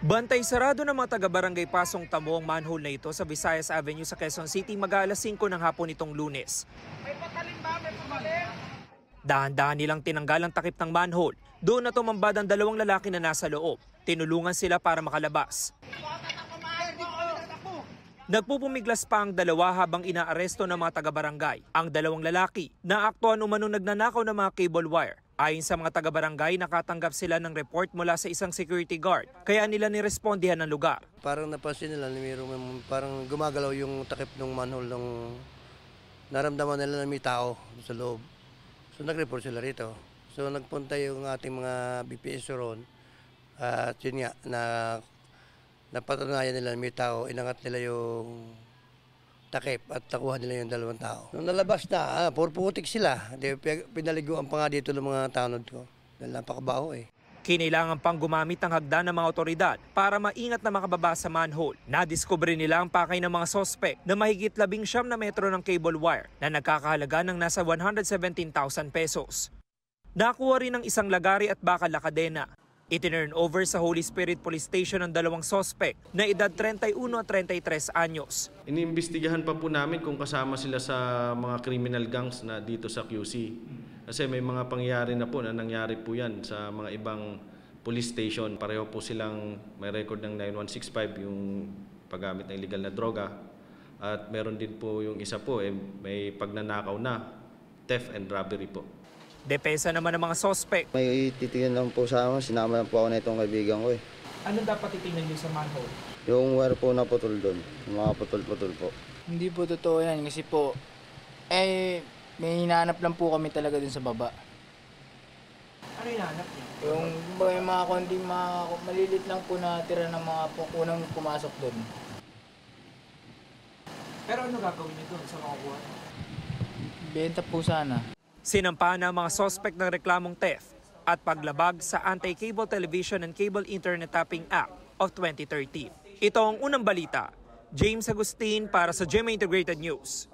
Bantay sarado ng mga taga-barangay Pasong Tamo ang manhole na ito sa Visayas Avenue sa Quezon City mag-aalas 5 ng hapon nitong Lunes. May patalim ba? May patalim? Dahan-dahan nilang tinanggal ang takip ng manhole. Doon na tumambad ang dalawang lalaki na nasa loob. Tinulungan sila para makalabas. Nagpupumiglas pa ang dalawa habang inaaresto ng mga taga-barangay. Ang dalawang lalaki na aktuan umano nagnanakaw ng mga cable wire. Ayon sa mga taga-barangay, nakatanggap sila ng report mula sa isang security guard. Kaya nila nirespondihan ng lugar. Parang napansin nila, parang gumagalaw yung takip ng manhole ng naramdaman nila na may tao sa loob. So nag-report sila rito. So nagpunta yung ating mga BPS ron at yun nga, napatunayan nila na may tao, inangat nila yung takip at nakuha nila yung dalawang tao. Nung nalabas na, putik sila. Pinaliguan pa nga dito ng mga tanod ko. Dahil napakabaho eh. Kinailangan pang gumamit ng hagdan ng mga otoridad para maingat na makababa sa manhole. Nadiskubre nila ang pakay ng mga sospek na mahigit 19 na metro ng cable wire na nagkakahalaga ng nasa 117,000 pesos. Nakuha rin ng isang lagari at bakal na kadena. Itinurn over sa Holy Spirit Police Station ang dalawang sospek na edad 31 at 33 anyos. Iniimbestigahan pa po namin kung kasama sila sa mga criminal gangs na dito sa QC. Kasi may mga pangyayari na po na nangyari po yan sa mga ibang police station. Pareho po silang may record ng 9165 yung paggamit ng illegal na droga. At meron din po yung isa po, may pagnanakaw na, theft and robbery po. Depensa naman ng mga sospek. May titingin lang po sa amin, sinama lang po ako na itong kaibigan ko eh. Ano dapat titingnan niyo sa manhole? Yung wire po na putol doon, yung mga putol-putol po. Hindi po totoo yan kasi po, may hinahanap lang po kami talaga dun sa baba. Ano hinahanap niyo? Yung mga konting malilit lang po na tira ng mga unang pumasok doon. Pero ano gagawin niyo doon sa makukuha? Benta po sana. Sinampa na ang mga sospek ng reklamong theft at paglabag sa Anti-Cable Television and Cable Internet Tapping Act of 2013. Ito ang unang balita. James Agustin para sa GMA Integrated News.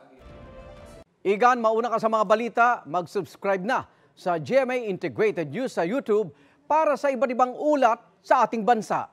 Igan, mauna ka sa mga balita, mag-subscribe na sa GMA Integrated News sa YouTube para sa iba't ibang ulat sa ating bansa.